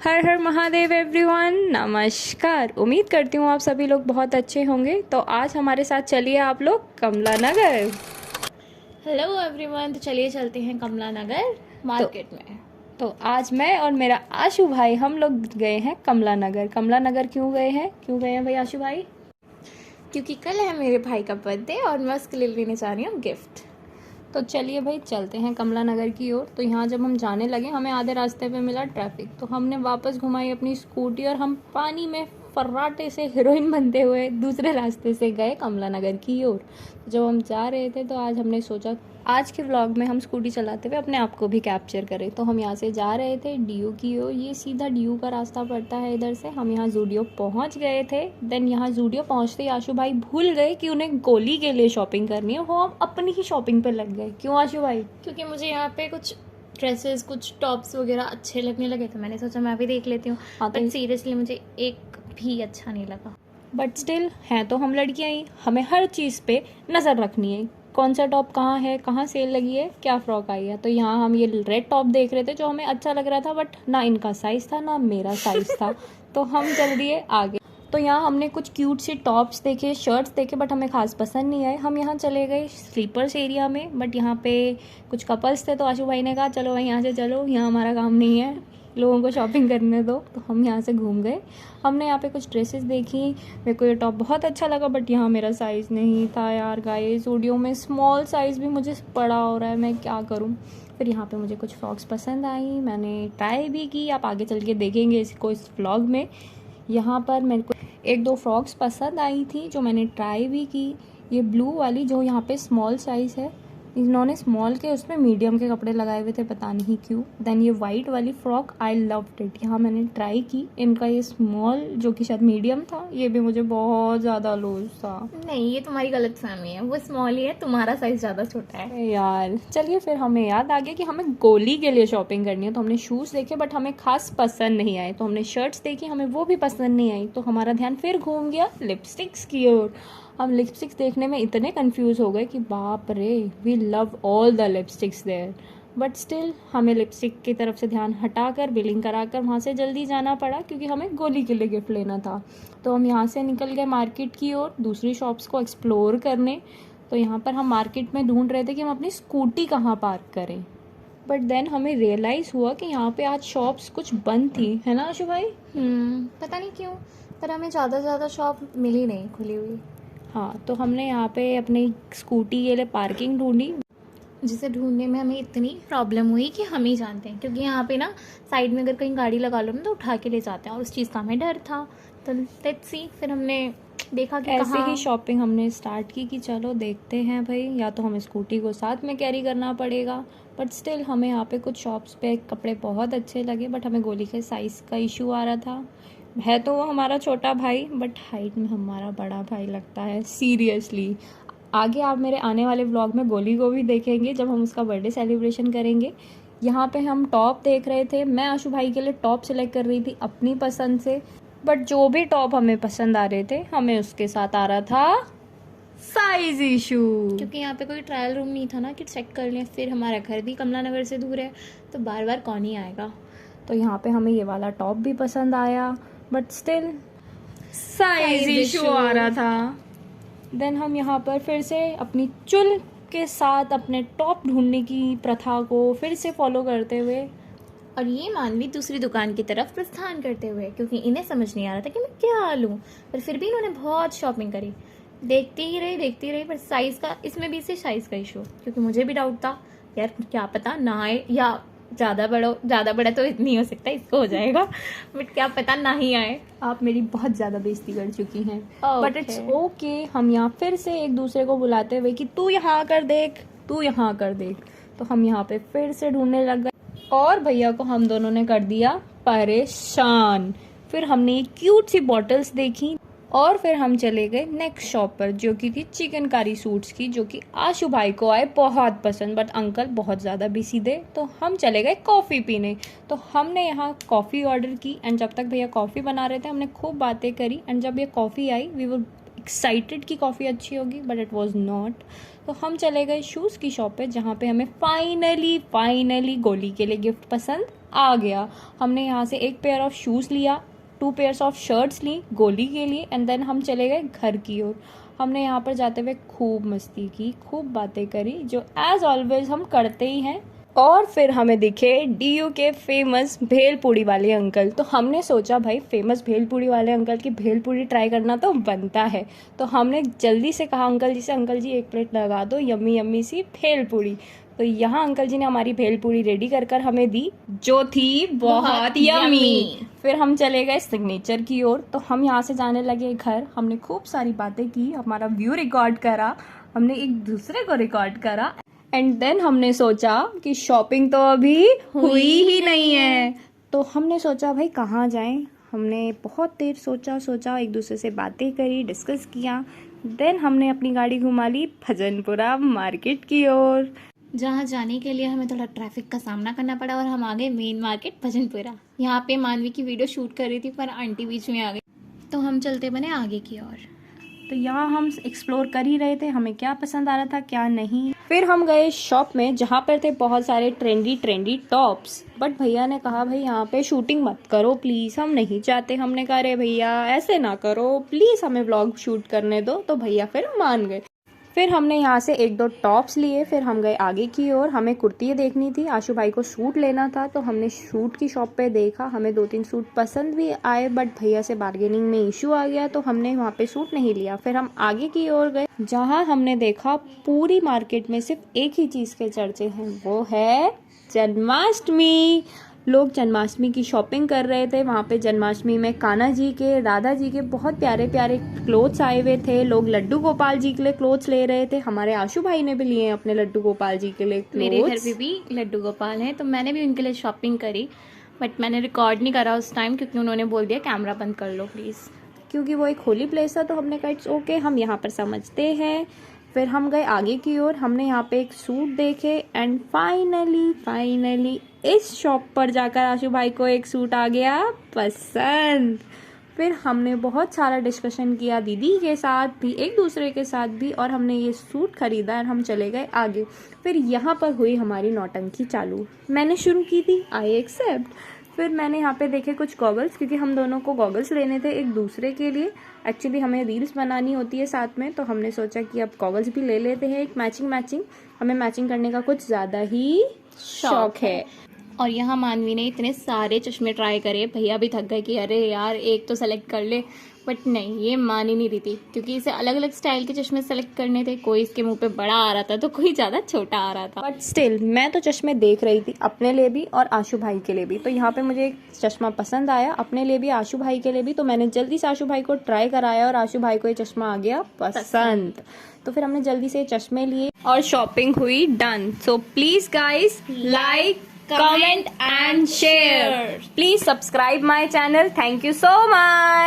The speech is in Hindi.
हर हर महादेव एवरीवन, नमस्कार। उम्मीद करती हूँ आप सभी लोग बहुत अच्छे होंगे। तो आज हमारे साथ चलिए आप लोग कमला नगर। Hello everyone. तो चलिए चलते हैं कमला नगर मार्केट में। तो आज मैं और मेरा आशु भाई हम लोग गए हैं कमला नगर। कमला नगर क्यों गए हैं भाई आशु भाई? क्योंकि कल है मेरे भाई का बर्थडे और मैं उसके लिए लेने जा रही हूँ गिफ्ट। तो चलिए भाई चलते हैं कमला नगर की ओर। तो यहाँ जब हम जाने लगे हमें आधे रास्ते पे मिला ट्रैफिक, तो हमने वापस घुमाई अपनी स्कूटी और हम पानी में फर्राटे से हीरोइन बनते हुए दूसरे रास्ते से गए कमला नगर की ओर। तो जब हम जा रहे थे तो आज हमने सोचा आज के व्लॉग में हम स्कूटी चलाते हुए अपने आप को भी कैप्चर करें। तो हम यहाँ से जा रहे थे डीयू की ओर। ये सीधा डीयू का रास्ता पड़ता है इधर से। हम यहाँ जूडियो पहुँच गए थे। देन यहाँ जूडियो पहुँचते ही आशु भाई भूल गए कि उन्हें गोली के लिए शॉपिंग करनी है। वो हम अपनी ही शॉपिंग पे लग गए। क्यों आशु भाई? क्योंकि मुझे यहाँ पे कुछ ड्रेसेस, कुछ टॉप्स वगैरह अच्छे लगने लगे थे। मैंने सोचा मैं भी देख लेती हूँ। बट सीरियसली मुझे एक भी अच्छा नहीं लगा। बट स्टिल हैं तो हम लड़कियां ही, हमें हर चीज़ पे नज़र रखनी है। कौन सा टॉप कहाँ है, कहाँ सेल लगी है, क्या फ्रॉक आई है। तो यहाँ हम ये रेड टॉप देख रहे थे जो हमें अच्छा लग रहा था, बट ना इनका साइज़ था ना मेरा साइज़ था। तो हम चल दिए आगे। तो यहाँ हमने कुछ क्यूट से टॉप्स देखे, शर्ट्स देखे, बट हमें खास पसंद नहीं आए। हम यहाँ चले गए स्लीपर्स एरिया में, बट यहाँ पे कुछ कपल्स थे तो आशु भाई ने कहा चलो भाई यहाँ से चलो, यहाँ हमारा काम नहीं है, लोगों को शॉपिंग करने दो। तो हम यहाँ से घूम गए। हमने यहाँ पे कुछ ड्रेसेस देखी। मेरे को ये टॉप बहुत अच्छा लगा, बट यहाँ मेरा साइज़ नहीं था यार गाइस। ऑडियो में स्मॉल साइज़ भी मुझे बड़ा हो रहा है, मैं क्या करूँ। फिर यहाँ पे मुझे कुछ फ्रॉक्स पसंद आई, मैंने ट्राई भी की। आप आगे चल के देखेंगे इसको इस व्लॉग में। यहाँ पर मेरे को एक दो फ्रॉक्स पसंद आई थी जो मैंने ट्राई भी की। ये ब्लू वाली जो यहाँ पे स्मॉल साइज़ है, इन्होंने स्मॉल के उसमें मीडियम के कपड़े लगाए हुए थे, पता नहीं क्यों। देन ये वाइट वाली फ्रॉक आई लव्ड इट, यहाँ मैंने ट्राई की। इनका ये स्मॉल जो कि शायद मीडियम था, ये भी मुझे बहुत ज़्यादा लूज था। नहीं, ये तुम्हारी गलत फहमी है। वो स्मॉल ही है, तुम्हारा साइज ज़्यादा छोटा है यार। चलिए फिर हमें याद आ गया कि हमें गोली के लिए शॉपिंग करनी है। तो हमने शूज़ देखे बट हमें खास पसंद नहीं आए। तो हमने शर्ट्स देखी, हमें वो भी पसंद नहीं आई। तो हमारा ध्यान फिर घूम गया लिपस्टिक्स की ओर। हम लिपस्टिक्स देखने में इतने कंफ्यूज हो गए कि बाप रे, we love all the lipsticks there. But still हमें लिपस्टिक की तरफ से ध्यान हटाकर बिलिंग कराकर वहाँ से जल्दी जाना पड़ा, क्योंकि हमें गोली के लिए गिफ्ट लेना था। तो हम यहाँ से निकल गए मार्केट की ओर दूसरी शॉप्स को एक्सप्लोर करने। तो यहाँ पर हम मार्केट में ढूंढ रहे थे कि हम अपनी स्कूटी कहाँ पार्क करें। बट देन हमें रियलाइज़ हुआ कि यहाँ पे आज शॉप्स कुछ बंद थी, है ना आशु भाई? पता नहीं क्यों, पर हमें ज़्यादा से ज़्यादा शॉप मिली नहीं खुली हुई। हाँ, तो हमने यहाँ पे अपनी स्कूटी के लिए पार्किंग ढूंढी, जिसे ढूंढने में हमें इतनी प्रॉब्लम हुई कि हम ही जानते हैं। क्योंकि यहाँ पे ना साइड में अगर कहीं गाड़ी लगा लो ना तो उठा के ले जाते हैं, और उस चीज़ का हमें डर था। तो लेट्स सी, फिर हमने देखा कि ऐसे ही शॉपिंग हमने स्टार्ट की कि चलो देखते हैं भाई, या तो हमें स्कूटी को साथ में कैरी करना पड़ेगा। बट स्टिल हमें यहाँ पे कुछ शॉप्स पे कपड़े बहुत अच्छे लगे, बट हमें गोली के साइज़ का इशू आ रहा था। है तो वो हमारा छोटा भाई, बट हाइट में हमारा बड़ा भाई लगता है, सीरियसली। आगे आप मेरे आने वाले व्लॉग में गोली को भी देखेंगे जब हम उसका बर्थडे सेलिब्रेशन करेंगे। यहाँ पे हम टॉप देख रहे थे। मैं आशु भाई के लिए टॉप सेलेक्ट कर रही थी अपनी पसंद से, बट जो भी टॉप हमें पसंद आ रहे थे हमें उसके साथ आ रहा था साइज इशू। क्योंकि यहाँ पे कोई ट्रायल रूम नहीं था ना कि चेक कर लें। फिर हमारा घर भी कमला नगर से दूर है, तो बार बार कौन ही आएगा। तो यहाँ पे हमें ये वाला टॉप भी पसंद आया, बट स्टिल साइज इशू आ रहा था। देन हम यहाँ पर फिर से अपनी चुल के साथ अपने टॉप ढूंढने की प्रथा को फिर से फॉलो करते हुए, और ये मानवी दूसरी दुकान की तरफ प्रस्थान करते हुए, क्योंकि इन्हें समझ नहीं आ रहा था कि मैं क्या लूँ। पर फिर भी इन्होंने बहुत शॉपिंग करी। देखती ही रही, पर साइज़ का, इसमें भी से साइज़ का इशू। क्योंकि मुझे भी डाउट था यार, क्या पता ना आए, या ज़्यादा बड़ा तो इतनी हो सकता है, इसको हो जाएगा। बट क्या पता ना ही आए। आप मेरी बहुत ज़्यादा बेइज्जती कर चुकी हैं, बट इट्स ओके। हम यहाँ फिर से एक दूसरे को बुलाते हुए कि तू यहाँ आकर देख, तू यहाँ आकर देख। तो हम यहाँ पे फिर से ढूंढने लग गए, और भैया को हम दोनों ने कर दिया परेशान। फिर हमने क्यूट सी बॉटल्स देखी, और फिर हम चले गए नेक्स्ट शॉप पर, जो कि थी चिकनकारी सूट्स की, जो कि आशु भाई को आए बहुत पसंद, बट अंकल बहुत ज़्यादा बिजी थे। तो हम चले गए कॉफ़ी पीने। तो हमने यहाँ कॉफ़ी ऑर्डर की, एंड जब तक भैया कॉफ़ी बना रहे थे हमने खूब बातें करी। एंड जब ये कॉफ़ी आई, वी वर एक्साइटेड कि कॉफ़ी अच्छी होगी, बट इट वॉज नॉट। तो हम चले गए शूज़ की शॉप पे, जहाँ पे हमें फाइनली गोली के लिए गिफ्ट पसंद आ गया। हमने यहाँ से एक पेयर ऑफ शूज़ लिया, 2 पेयर्स ऑफ शर्ट्स ली गोली के लिए, एंड देन हम चले गए घर की ओर। हमने यहाँ पर जाते हुए खूब मस्ती की, खूब बातें करी, जो एज ऑलवेज हम करते ही हैं। और फिर हमें दिखे DU के फेमस भेलपूड़ी वाले अंकल। तो हमने सोचा भाई फेमस भेलपूड़ी वाले अंकल की भेलपूड़ी ट्राई करना तो बनता है। तो हमने जल्दी से कहा अंकल जी से, अंकल जी 1 प्लेट लगा दो यम्मी यम्मी सी भेलपूड़ी। तो यहाँ अंकल जी ने हमारी भेलपूड़ी रेडी कर हमें दी, जो थी बहुत यम्मी। फिर हम चले गए सिग्नेचर की ओर। तो हम यहाँ से जाने लगे घर। हमने खूब सारी बातें की, हमारा व्यू रिकॉर्ड करा, हमने एक दूसरे को रिकॉर्ड करा, एंड देन हमने सोचा कि शॉपिंग तो अभी हुई ही नहीं है। तो हमने सोचा भाई कहाँ जाएं। हमने बहुत देर सोचा, एक दूसरे से बातें करी, डिस्कस किया। देन हमने अपनी गाड़ी घुमा ली भजनपुरा मार्केट की ओर, जहाँ जाने के लिए हमें थोड़ा ट्रैफिक का सामना करना पड़ा और हम आ गए मेन मार्केट भजनपुरा। यहाँ पे मानवी की वीडियो शूट कर रही थी पर आंटी बीच में आ गई, तो हम चलते बने आगे की ओर। तो यहाँ हम एक्सप्लोर कर ही रहे थे, हमें क्या पसंद आ रहा था क्या नहीं। फिर हम गए शॉप में, जहाँ पर थे बहुत सारे ट्रेंडी टॉप्स। बट भैया ने कहा भाई यहाँ पे शूटिंग मत करो प्लीज़, हम नहीं चाहते। हमने कहा अरे भैया ऐसे ना करो प्लीज़, हमें व्लॉग शूट करने दो। तो भैया फिर मान गए। फिर हमने यहाँ से 1-2 टॉप्स लिए। फिर हम गए आगे की ओर, हमें कुर्ती देखनी थी, आशु भाई को सूट लेना था। तो हमने सूट की शॉप पे देखा, हमें 2-3 सूट पसंद भी आए, बट भैया से बार्गेनिंग में इशू आ गया, तो हमने वहाँ पे सूट नहीं लिया। फिर हम आगे की ओर गए, जहाँ हमने देखा पूरी मार्केट में सिर्फ एक ही चीज़ के चर्चे हैं, वो है जन्माष्टमी। लोग जन्माष्टमी की शॉपिंग कर रहे थे। वहाँ पे जन्माष्टमी में कान्हा जी के, राधा जी के बहुत प्यारे प्यारे क्लोथ्स आए हुए थे। लोग लड्डू गोपाल जी के लिए क्लोथ्स ले रहे थे। हमारे आशु भाई ने भी लिए हैं अपने लड्डू गोपाल जी के लिए क्लोथ्स। मेरे घर पे भी लड्डू गोपाल हैं, तो मैंने भी उनके लिए शॉपिंग करी, बट मैंने रिकॉर्ड नहीं करा उस टाइम क्योंकि उन्होंने बोल दिया कैमरा बंद कर लो प्लीज़, क्योंकि वो एक होली प्लेस था। तो हमने कहा इट्स ओके, हम यहाँ पर समझते हैं। फिर हम गए आगे की ओर, हमने यहाँ पे एक सूट देखे, एंड फाइनली इस शॉप पर जाकर आशु भाई को एक सूट आ गया पसंद। फिर हमने बहुत सारा डिस्कशन किया दीदी के साथ भी, एक दूसरे के साथ भी, और हमने ये सूट खरीदा और हम चले गए आगे। फिर यहाँ पर हुई हमारी नौटंकी चालू। मैंने शुरू की थी आई एक्सेप्ट। फिर मैंने यहाँ पे देखे कुछ गॉगल्स, क्योंकि हम दोनों को गॉगल्स लेने थे एक दूसरे के लिए। एक्चुअली हमें रील्स बनानी होती है साथ में, तो हमने सोचा कि अब गॉगल्स भी ले लेते हैं एक मैचिंग। हमें मैचिंग करने का कुछ ज़्यादा ही शौक है। और यहाँ मानवी ने इतने सारे चश्मे ट्राई करे, भैया भी थक गए कि अरे यार एक तो सेलेक्ट कर ले, बट नहीं, ये मान ही नहीं रही थी क्योंकि इसे अलग अलग स्टाइल के चश्मे सेलेक्ट करने थे। कोई इसके मुंह पे बड़ा आ रहा था तो कोई ज़्यादा छोटा आ रहा था, बट स्टिल मैं तो चश्मे देख रही थी अपने लिए भी और आशु भाई के लिए भी। तो यहाँ पे मुझे एक चश्मा पसंद आया अपने लिए भी, आशु भाई के लिए भी। तो मैंने जल्दी से आशु भाई को ट्राई कराया और आशु भाई को ये चश्मा आ गया पसंद। तो फिर हमने जल्दी से चश्मे लिए और शॉपिंग हुई done. So please guys like, comment and share. Please subscribe my channel. Thank you so much.